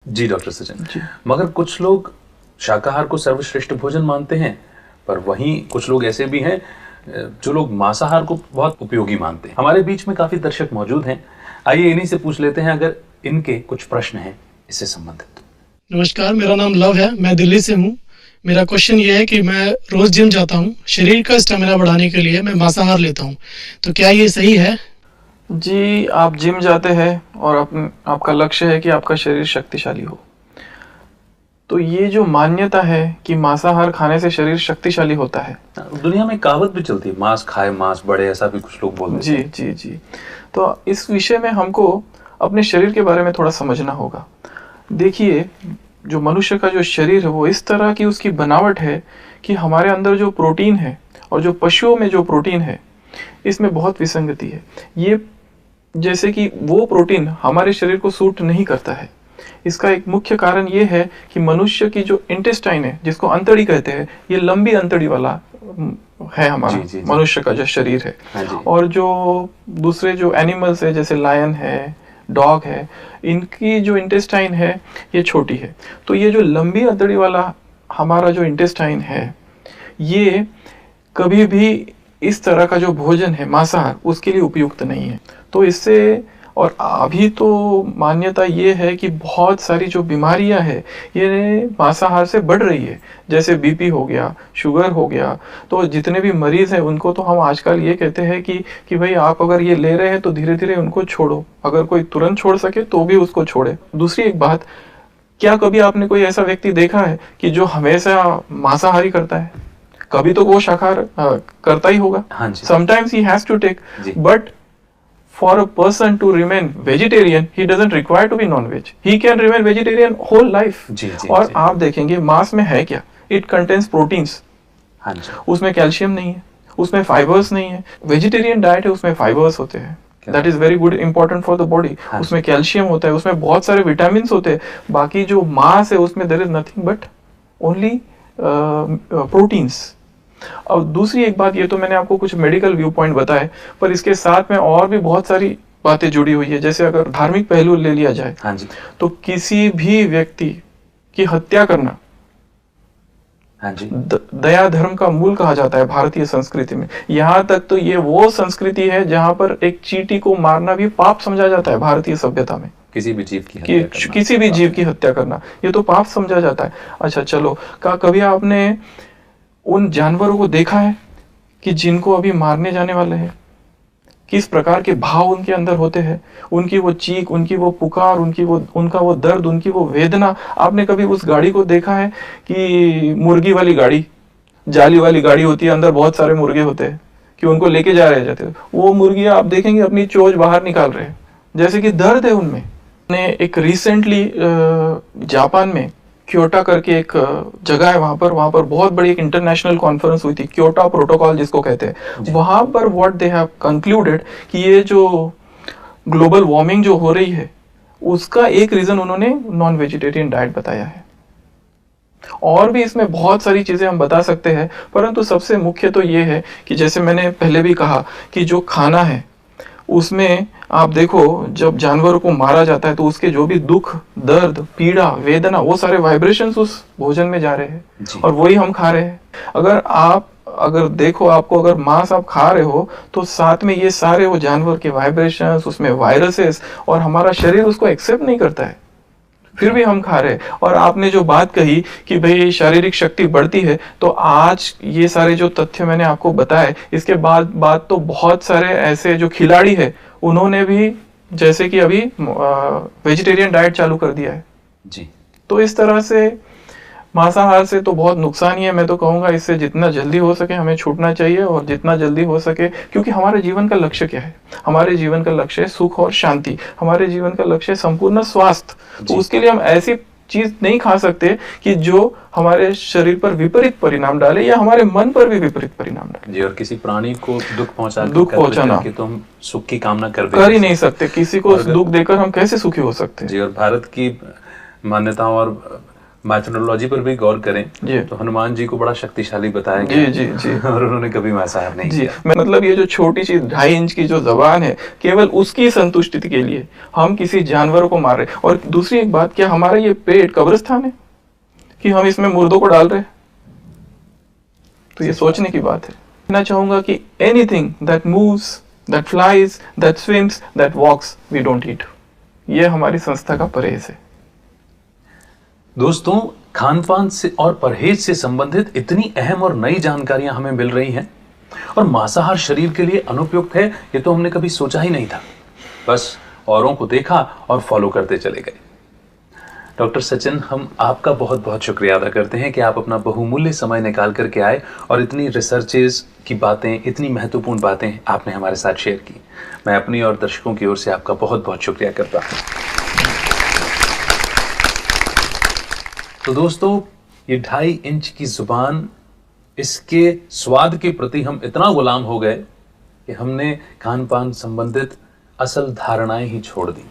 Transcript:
जी doctor Sachin ji. मगर कुछ लोग शाकाहार को सर्वश्रेष्ठ भोजन मानते हैं, पर वहीं कुछ लोग ऐसे भी हैं जो लोग मांसाहार को बहुत उपयोगी मानते हैं। हमारे बीच में काफी दर्शक मौजूद हैं, आइए इन्हीं से पूछ लेते हैं अगर इनके कुछ प्रश्न हैं इससे संबंधित। नमस्कार, मेरा नाम लव है, मैं दिल्ली से हूँ। मेरा क्वेश्चन ये है कि मैं रोज़ जिम जाता हूँ, शरीर का स्टेमिना बढ़ाने के लिए मैं मांसाहार लेता हूँ, तो क्या ये सही है? जी, आप जिम जाते हैं और आपका लक्ष्य है कि आपका शरीर शक्तिशाली हो। तो ये जो मान्यता है कि मांसाहार खाने से शरीर शक्तिशाली होता है, दुनिया में कहावत भी चलती है, मांस खाए मांस बढ़े, ऐसा भी कुछ लोग बोलते जी हैं। जी जी। तो इस विषय में हमको अपने शरीर के बारे में थोड़ा समझना होगा। देखिए, जो मनुष्य का जो शरीर है वो इस तरह की उसकी बनावट है कि हमारे अंदर जो प्रोटीन है और जो पशुओं में जो प्रोटीन है, इसमें बहुत विसंगति है। ये जैसे कि वो प्रोटीन हमारे शरीर को सूट नहीं करता है। इसका एक मुख्य कारण ये है कि मनुष्य की जो इंटेस्टाइन है, जिसको अंतड़ी कहते हैं, ये लंबी अंतड़ी वाला है हमारा जी, जी, जी। मनुष्य का जो शरीर है। हाँ जी। और जो दूसरे जो एनिमल्स है, जैसे लायन है, डॉग है, इनकी जो इंटेस्टाइन है ये छोटी है। तो ये जो लंबी अंतड़ी वाला हमारा जो इंटेस्टाइन है, ये कभी भी इस तरह का जो भोजन है मांसाहार, उसके लिए उपयुक्त नहीं है। तो इससे, और अभी तो मान्यता ये है कि बहुत सारी जो बीमारियां हैं ये मांसाहार से बढ़ रही है, जैसे बीपी हो गया, शुगर हो गया। तो जितने भी मरीज हैं उनको तो हम आजकल ये कहते हैं कि भाई आप अगर ये ले रहे हैं तो धीरे धीरे उनको छोड़ो, अगर कोई तुरंत छोड़ सके तो भी उसको छोड़े। दूसरी एक बात, क्या कभी आपने कोई ऐसा व्यक्ति देखा है कि जो हमेशा मांसाहारी करता है? कभी तो वो शाकाहार करता ही होगा। हाँ जी। Sometimes he has to take, जी। But for a person to remain vegetarian, he doesn't require to be non-veg. He can remain vegetarian whole life. जी, जी, और जी। आप देखेंगे मांस में है क्या? It contains proteins. हाँ जी। उसमें कैल्शियम नहीं है, उसमें फाइबर्स नहीं है। वेजिटेरियन डाइट है, उसमें फाइबर्स होते हैं। That is very good, important for the body. हाँ उसमें कैल्शियम होता है, उसमें बहुत सारे विटामिन होते हैं। बाकी जो मांस है उसमें there is nothing but only proteins. और दूसरी एक बात, ये तो मैंने आपको कुछ मेडिकल व्यू पॉइंट बताए, पर इसके साथ में और भी बहुत सारी बातें जुड़ी हुई है। जैसे अगर धार्मिक पहलू ले लिया जाए, हाँ जी। तो किसी भी व्यक्ति की हत्या करना हाँ जी। दया धर्म का मूल कहा जाता है भारतीय संस्कृति में। यहाँ तक तो ये वो संस्कृति है जहाँ पर एक चींटी को मारना भी पाप समझा जाता है भारतीय सभ्यता में। किसी भी जीव की कि हत्या करना, किसी भी जीव की हत्या करना ये तो पाप समझा जाता है। अच्छा चलो, कभी आपने उन जानवरों को देखा है कि जिनको अभी मारने जाने वाले हैं, किस प्रकार के भाव उनके अंदर होते हैं? उनकी वो चीख, उनकी वो पुकार, उनका वो दर्द, उनकी वो वेदना। आपने कभी उस गाड़ी को देखा है कि मुर्गी वाली गाड़ी, जाली वाली गाड़ी होती है, अंदर बहुत सारे मुर्गे होते हैं, कि उनको लेके जा रहे जाते हैं। वो मुर्गियां आप देखेंगे अपनी चोंच बाहर निकाल रहे हैं, जैसे कि दर्द है उनमें। ने एक रिसेंटली जापान में क्योटा करके एक जगह है, वहां पर बहुत बड़ी एक इंटरनेशनल कॉन्फ्रेंस हुई थी, क्योटा प्रोटोकॉल जिसको कहते हैं। वहां पर व्हाट दे हैव कंक्लूडेड कि ये जो ग्लोबल वार्मिंग जो हो रही है उसका एक रीजन उन्होंने नॉन वेजिटेरियन डाइट बताया है। और भी इसमें बहुत सारी चीजें हम बता सकते हैं, परंतु सबसे मुख्य तो ये है कि जैसे मैंने पहले भी कहा कि जो खाना है उसमें आप देखो, जब जानवरों को मारा जाता है तो उसके जो भी दुख, दर्द, पीड़ा, वेदना, वो सारे वाइब्रेशंस उस भोजन में जा रहे हैं और वही हम खा रहे हैं। अगर देखो, आपको अगर मांस आप खा रहे हो तो साथ में ये सारे वो जानवर के वाइब्रेशंस, उसमें वायरसेस, और हमारा शरीर उसको एक्सेप्ट नहीं करता है, फिर भी हम खा रहे हैं। और आपने जो बात कही कि भाई शारीरिक शक्ति बढ़ती है, तो आज ये सारे जो तथ्य मैंने आपको बताए, इसके बाद तो बहुत सारे ऐसे जो खिलाड़ी है उन्होंने भी जैसे कि अभी वेजिटेरियन डाइट चालू कर दिया है जी। तो इस तरह से मांसाहार से तो बहुत नुकसान ही है। मैं तो कहूंगा इससे जितना जल्दी हो सके हमें छूटना चाहिए, और जितना जल्दी हो सके, क्योंकि हमारे जीवन का लक्ष्य क्या है? हमारे जीवन का लक्ष्य है सुख और शांति, हमारे जीवन का लक्ष्य है संपूर्ण स्वास्थ्य। तो उसके लिए हम ऐसी चीज नहीं खा सकते कि जो हमारे शरीर पर विपरीत परिणाम डाले या हमारे मन पर भी विपरीत परिणाम डाले। जी, और किसी प्राणी को दुख पहुंचाना तो हम सुख की कामना कर ही नहीं सकते। किसी को दुख देकर हम कैसे सुखी हो सकते हैं? जी, और भारत की मान्यताओं और मैथोडोलॉजी पर भी गौर करें जी। तो हनुमान जी को बड़ा शक्तिशाली बताया जी गया जी जी और उन्होंने कभी मांसाहार नहीं जी। किया। मतलब ये जो छोटी सी 2.5 इंच की जो जबान है, केवल उसकी संतुष्टि के लिए हम किसी जानवर को मार रहे हैं। और दूसरी एक बात, क्या हमारा ये पेट कब्रिस्तान है कि हम इसमें मुर्दों को डाल रहे हैं? तो ये सोचने की बात है। मैं चाहूंगा कि anything that moves, that flies, that swims, that walks, we don't eat. ये हमारी संस्था का परहेज है। दोस्तों, खान-पान से और परहेज से संबंधित इतनी अहम और नई जानकारियां हमें मिल रही हैं और मांसाहार शरीर के लिए अनुपयुक्त है, ये तो हमने कभी सोचा ही नहीं था। बस औरों को देखा और फॉलो करते चले गए। डॉक्टर सचिन, हम आपका बहुत बहुत शुक्रिया अदा करते हैं कि आप अपना बहुमूल्य समय निकाल करके आए और इतनी रिसर्चेस की बातें, इतनी महत्वपूर्ण बातें आपने हमारे साथ शेयर की। मैं अपनी और दर्शकों की ओर से आपका बहुत बहुत शुक्रिया करता हूँ। तो दोस्तों, ये 2.5 इंच की जुबान, इसके स्वाद के प्रति हम इतना गुलाम हो गए कि हमने खान पान संबंधित असल धारणाएं ही छोड़ दी।